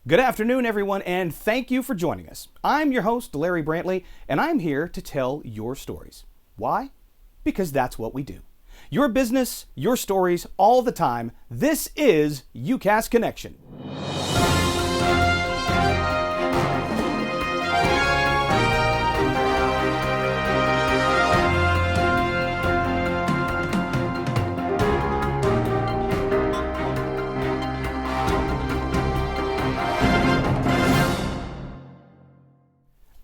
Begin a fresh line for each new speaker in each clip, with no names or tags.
Good afternoon, everyone, and thank you for joining us. I'm your host, Larry Brantley, and I'm here to tell your stories. Why? Because that's what we do. Your business, your stories, all the time. This is UCaaS Connection.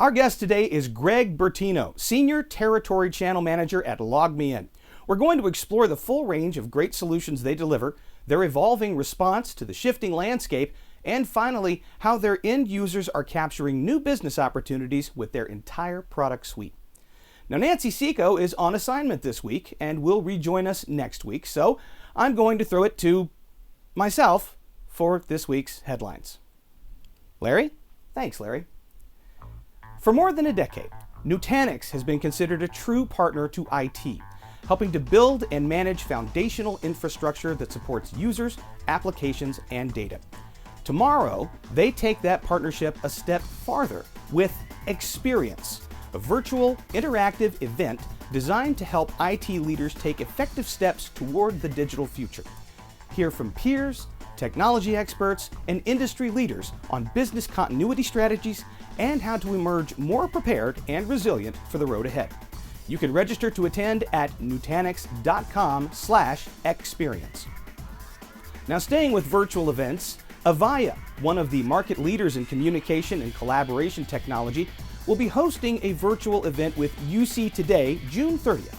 Our guest today is Greg Bertino, Senior Territory Channel Manager at LogMeIn. We're going to explore the full range of great solutions they deliver, their evolving response to the shifting landscape, and finally, how their end users are capturing new business opportunities with their entire product suite. Now, Nancy Seco is on assignment this week and will rejoin us next week, so I'm going to throw it to myself for this week's headlines. Larry? Thanks, Larry. For more than a decade, Nutanix has been considered a true partner to IT, helping to build and manage foundational infrastructure that supports users, applications, and data. Tomorrow, they take that partnership a step farther with Experience, a virtual, interactive event designed to help IT leaders take effective steps toward the digital future. Hear from peers, technology experts, and industry leaders on business continuity strategies and how to emerge more prepared and resilient for the road ahead. You can register to attend at nutanix.com/experience. Now, staying with virtual events, Avaya, one of the market leaders in communication and collaboration technology, will be hosting a virtual event with UC today, June 30th.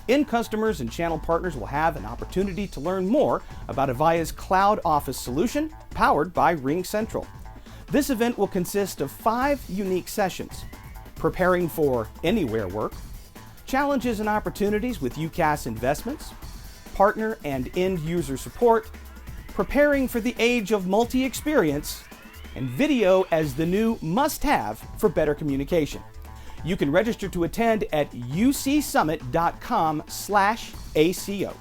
End customers and channel partners will have an opportunity to learn more about Avaya's Cloud Office solution powered by RingCentral. This event will consist of 5 unique sessions: preparing for anywhere work, challenges and opportunities with UCaaS investments, partner and end user support, preparing for the age of multi-experience, and video as the new must-have for better communication. You can register to attend at ucsummit.com/ACO.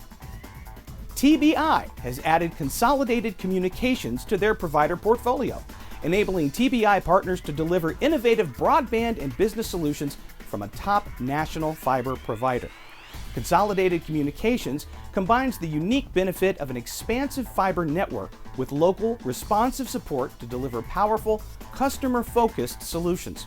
TBI has added consolidated communications to their provider portfolio, enabling TBI partners to deliver innovative broadband and business solutions from a top national fiber provider. Consolidated Communications combines the unique benefit of an expansive fiber network with local, responsive support to deliver powerful, customer-focused solutions.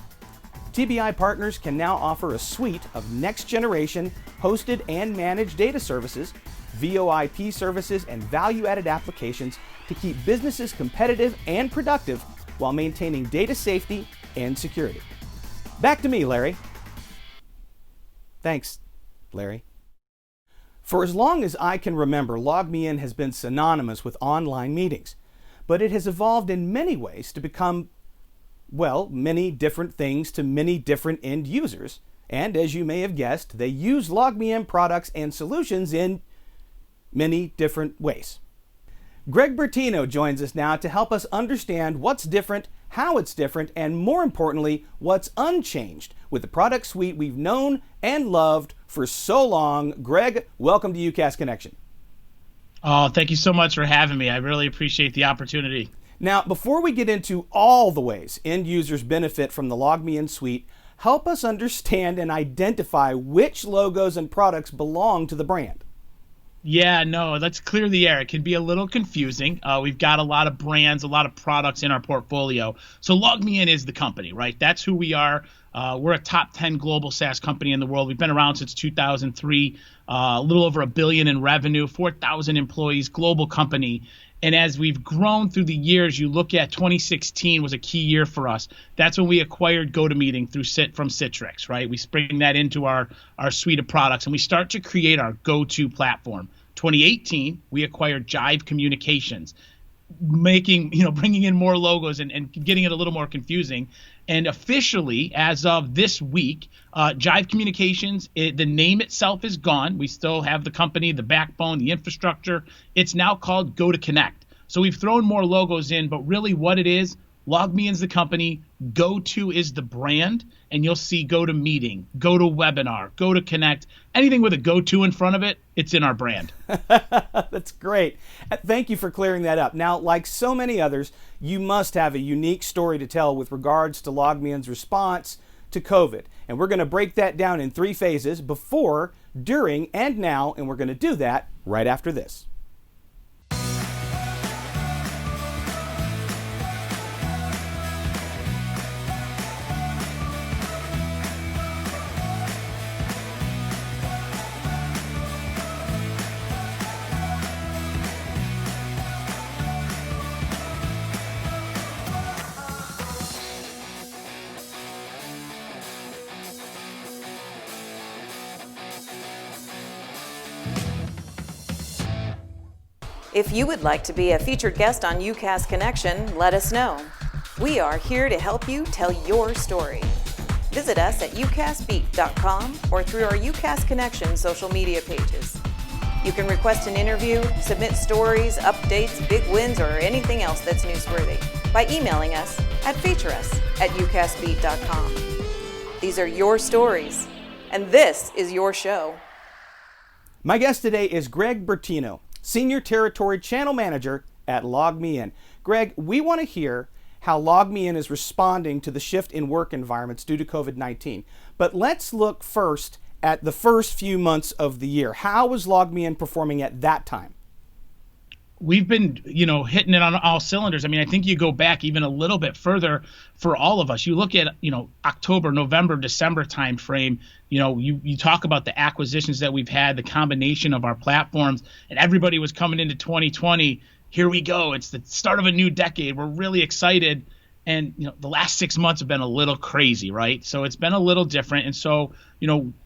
TBI partners can now offer a suite of next-generation hosted and managed data services, VoIP services, and value-added applications to keep businesses competitive and productive while maintaining data safety and security. Back to me, Larry. Thanks, Larry. For as long as I can remember, LogMeIn has been synonymous with online meetings, but it has evolved in many ways to become, well, many different things to many different end users. And as you may have guessed, they use LogMeIn products and solutions in many different ways. Greg Bertino joins us now to help us understand what's different, how it's different, and more importantly, what's unchanged with the product suite we've known and loved for so long. Greg, welcome to UCaaS Connection.
Oh, thank you so much for having me. I really appreciate the opportunity.
Now, before we get into all the ways end users benefit from the LogMeIn suite, help us understand and identify which logos and products belong to the brand.
Yeah, no, let's clear the air. It can be a little confusing. We've got a lot of brands, a lot of products in our portfolio. So LogMeIn is the company, right? That's who we are. We're a top 10 global SaaS company in the world. We've been around since 2003, a little over $1 billion in revenue, 4,000 employees, global company. And as we've grown through the years, you look at 2016 was a key year for us. That's when we acquired GoToMeeting from Citrix, right? We bring that into our suite of products, and we start to create our go-to platform. 2018, we acquired Jive Communications, bringing in more logos and getting it a little more confusing. And officially, as of this week, Jive Communications, the name itself is gone. We still have the company, the backbone, the infrastructure. It's now called GoTo Connect. So we've thrown more logos in, but really what it is, LogMeIn's the company, GoTo is the brand, and you'll see GoToMeeting, GoToWebinar, GoToConnect, anything with a GoTo in front of it, it's in our brand.
That's great. Thank you for clearing that up. Now, like so many others, you must have a unique story to tell with regards to LogMeIn's response to COVID. And we're going to break that down in 3 phases: before, during, and now, and we're going to do that right after this.
If you would like to be a featured guest on UCaaS Connection, let us know. We are here to help you tell your story. Visit us at ucaasbeat.com or through our UCaaS Connection social media pages. You can request an interview, submit stories, updates, big wins, or anything else that's newsworthy by emailing us at featureus@ucaasbeat.com. These are your stories, and this is your show.
My guest today is Greg Bertino, Senior Territory Channel Manager at LogMeIn. Greg, we want to hear how LogMeIn is responding to the shift in work environments due to COVID-19. But let's look first at the first few months of the year. How was LogMeIn performing at that time?
We've been, hitting it on all cylinders. I mean, I think you go back even a little bit further for all of us. You look at, October, November, December timeframe. You talk about the acquisitions that we've had, the combination of our platforms, and everybody was coming into 2020. Here we go. It's the start of a new decade. We're really excited. And, the last 6 months have been a little crazy, right? So it's been a little different. And so,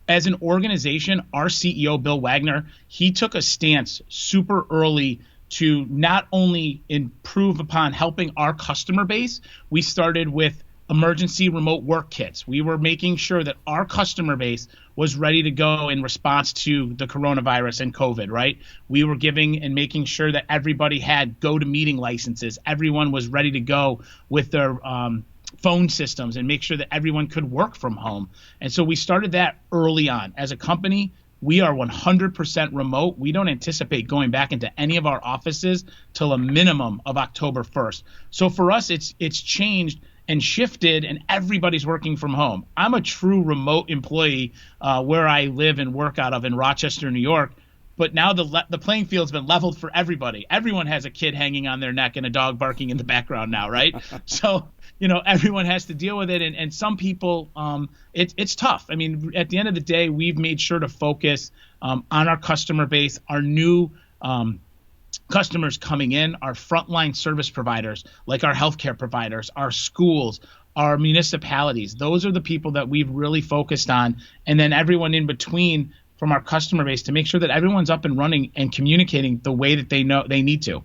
as an organization, our CEO, Bill Wagner, he took a stance super early to not only improve upon helping our customer base. We started with emergency remote work kits. We were making sure that our customer base was ready to go in response to the coronavirus and COVID, right? We were giving and making sure that everybody had GoToMeeting licenses. Everyone was ready to go with their phone systems and make sure that everyone could work from home. And so we started that early on. As a company, we are 100% remote. We don't anticipate going back into any of our offices till a minimum of October 1st. So for us, it's changed and shifted, and everybody's working from home. I'm a true remote employee where I live and work out of in Rochester, New York. But now the playing field's been leveled for everybody. Everyone has a kid hanging on their neck and a dog barking in the background now, right? So, everyone has to deal with it. And some people, it's tough. I mean, at the end of the day, we've made sure to focus on our customer base, our new customers coming in, our frontline service providers, like our healthcare providers, our schools, our municipalities. Those are the people that we've really focused on. And then everyone in between from our customer base to make sure that everyone's up and running and communicating the way that they know they need to.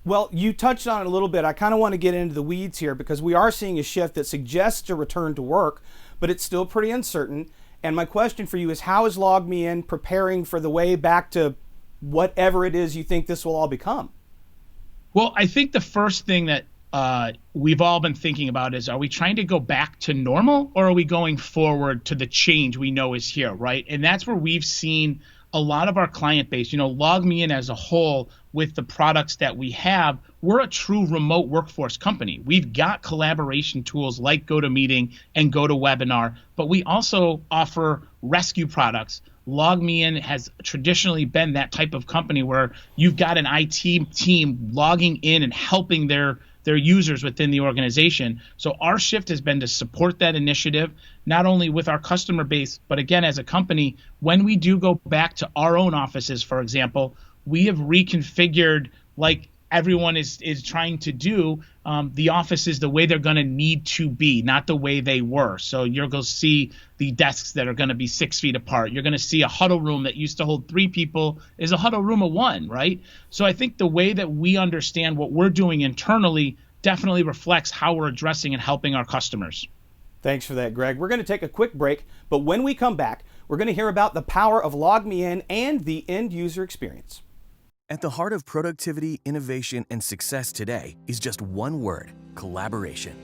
Well, you touched on it a little bit. I kind of want to get into the weeds here because we are seeing a shift that suggests a return to work, but it's still pretty uncertain. And my question for you is, how is LogMeIn preparing for the way back to whatever it is you think this will all become?
Well, I think the first thing that we've all been thinking about is, are we trying to go back to normal, or are we going forward to the change we know is here, right? And that's where we've seen a lot of our client base, LogMeIn as a whole, with the products that we have, we're a true remote workforce company. We've got collaboration tools like GoToMeeting and GoToWebinar, but we also offer rescue products. LogMeIn has traditionally been that type of company where you've got an IT team logging in and helping their users within the organization. So our shift has been to support that initiative, not only with our customer base, but again, as a company, when we do go back to our own offices, for example, we have reconfigured, like everyone is trying to do, the offices the way they're going to need to be, not the way they were. So you're going to see the desks that are going to be 6 feet apart. You're going to see a huddle room that used to hold 3 people is a huddle room of 1, right? So I think the way that we understand what we're doing internally definitely reflects how we're addressing and helping our customers.
Thanks for that, Greg. We're going to take a quick break, but when we come back, we're going to hear about the power of LogMeIn and the end user experience.
At the heart of productivity, innovation, and success today is just one word: collaboration.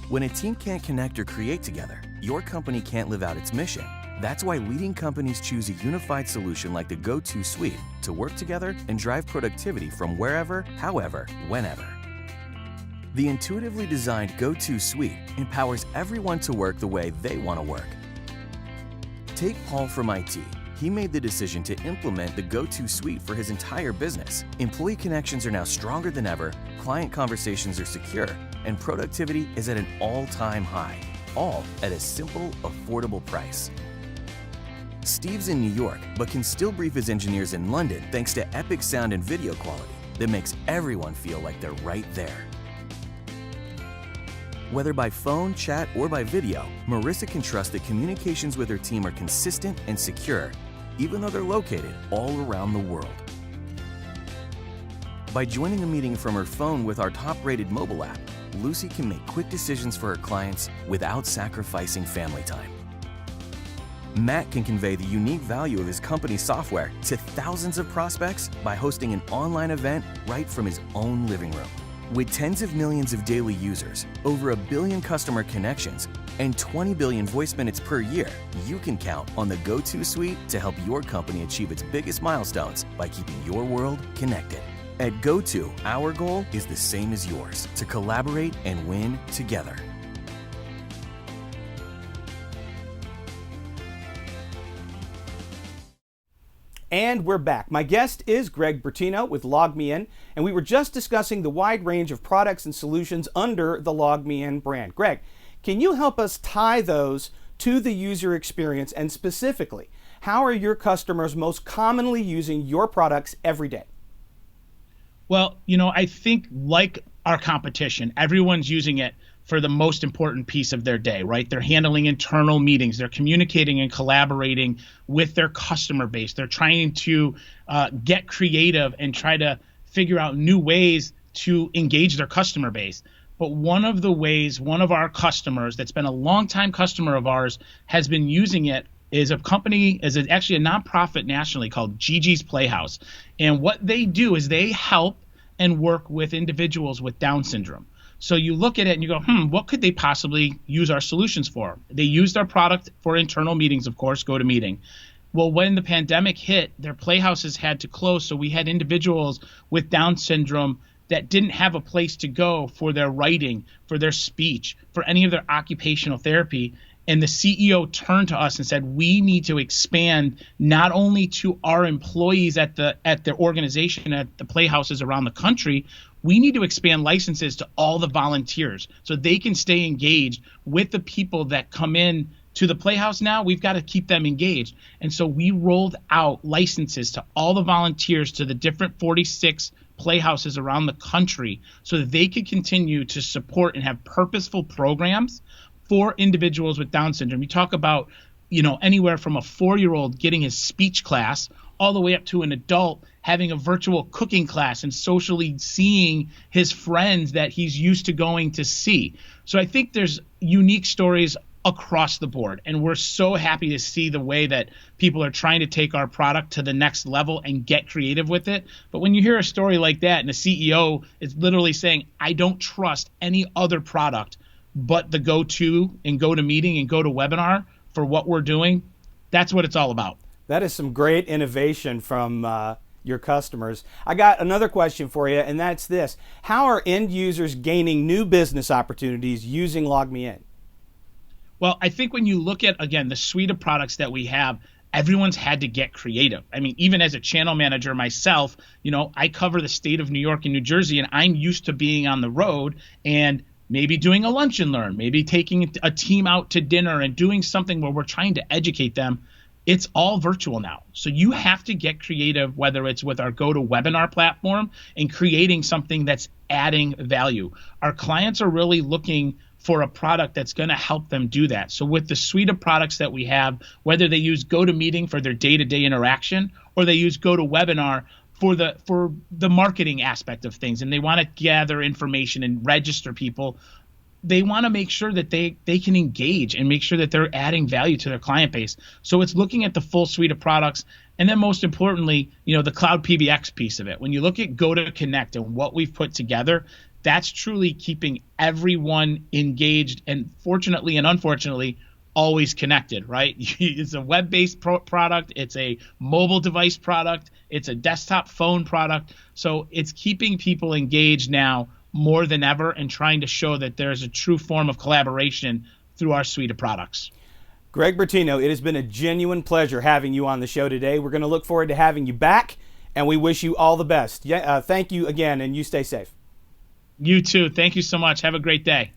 When a team can't connect or create together, your company can't live out its mission. That's why leading companies choose a unified solution like the GoTo Suite to work together and drive productivity from wherever, however, whenever. The intuitively designed GoTo Suite empowers everyone to work the way they want to work. Take Paul from IT. He made the decision to implement the GoTo Suite for his entire business. Employee connections are now stronger than ever, client conversations are secure, and productivity is at an all-time high, all at a simple, affordable price. Steve's in New York, but can still brief his engineers in London thanks to epic sound and video quality that makes everyone feel like they're right there. Whether by phone, chat, or by video, Marissa can trust that communications with her team are consistent and secure, even though they're located all around the world. By joining a meeting from her phone with our top-rated mobile app, Lucy can make quick decisions for her clients without sacrificing family time. Matt can convey the unique value of his company's software to thousands of prospects by hosting an online event right from his own living room. With tens of millions of daily users, over 1 billion customer connections, and 20 billion voice minutes per year, you can count on the GoTo Suite to help your company achieve its biggest milestones by keeping your world connected. At GoTo, our goal is the same as yours: to collaborate and win together.
And we're back. My guest is Greg Bertino with LogMeIn, and we were just discussing the wide range of products and solutions under the LogMeIn brand. Greg, can you help us tie those to the user experience, and specifically, how are your customers most commonly using your products every day?
Well, I think like our competition, everyone's using it for the most important piece of their day, right? They're handling internal meetings. They're communicating and collaborating with their customer base. They're trying to get creative and try to figure out new ways to engage their customer base. But one of our customers that's been a longtime customer of ours has been using it is actually a nonprofit nationally called GiGi's Playhouse. And what they do is they help and work with individuals with Down syndrome. So you look at it and you go, what could they possibly use our solutions for? They used our product for internal meetings, of course, GoToMeeting. Well, when the pandemic hit, their playhouses had to close. So we had individuals with Down syndrome that didn't have a place to go for their writing, for their speech, for any of their occupational therapy. And the CEO turned to us and said, we need to expand not only to our employees at the organization, at the playhouses around the country, we need to expand licenses to all the volunteers so they can stay engaged with the people that come in to the Playhouse now. We've got to keep them engaged. And so we rolled out licenses to all the volunteers to the different 46 playhouses around the country so that they could continue to support and have purposeful programs for individuals with Down syndrome. You talk about, anywhere from a 4-year-old getting his speech class all the way up to an adult having a virtual cooking class and socially seeing his friends that he's used to going to see. So I think there's unique stories across the board, and we're so happy to see the way that people are trying to take our product to the next level and get creative with it. But when you hear a story like that and the CEO is literally saying, I don't trust any other product but the GoTo and GoToMeeting and GoToWebinar for what we're doing, that's what it's all about.
That is some great innovation from your customers. I got another question for you, and that's this. How are end users gaining new business opportunities using LogMeIn?
Well, I think when you look at, again, the suite of products that we have, everyone's had to get creative. I mean, even as a channel manager myself, I cover the state of New York and New Jersey, and I'm used to being on the road and maybe doing a lunch and learn, maybe taking a team out to dinner and doing something where we're trying to educate them. It's all virtual now. So you have to get creative, whether it's with our GoToWebinar platform and creating something that's adding value. Our clients are really looking for a product that's going to help them do that. So with the suite of products that we have, whether they use GoToMeeting for their day-to-day interaction or they use GoToWebinar for the marketing aspect of things and they want to gather information and register people, they want to make sure that they can engage and make sure that they're adding value to their client base. So it's looking at the full suite of products. And then most importantly, the cloud PBX piece of it. When you look at GoTo Connect and what we've put together, that's truly keeping everyone engaged and fortunately and unfortunately always connected, right? It's a web-based product. It's a mobile device product. It's a desktop phone product. So it's keeping people engaged now more than ever and trying to show that there's a true form of collaboration through our suite of products.
Greg Bertino, it has been a genuine pleasure having you on the show today. We're going to look forward to having you back, and we wish you all the best. Thank you again, and you stay safe.
You too. Thank you so much. Have a great day.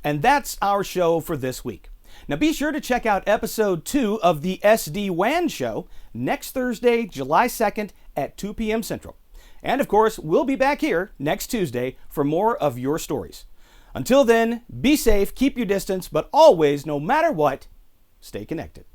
And that's our show for this week. Now be sure to check out episode 2 of the SD-WAN show next Thursday, July 2nd at 2 p.m. Central. And of course, we'll be back here next Tuesday for more of your stories. Until then, be safe, keep your distance, but always, no matter what, stay connected.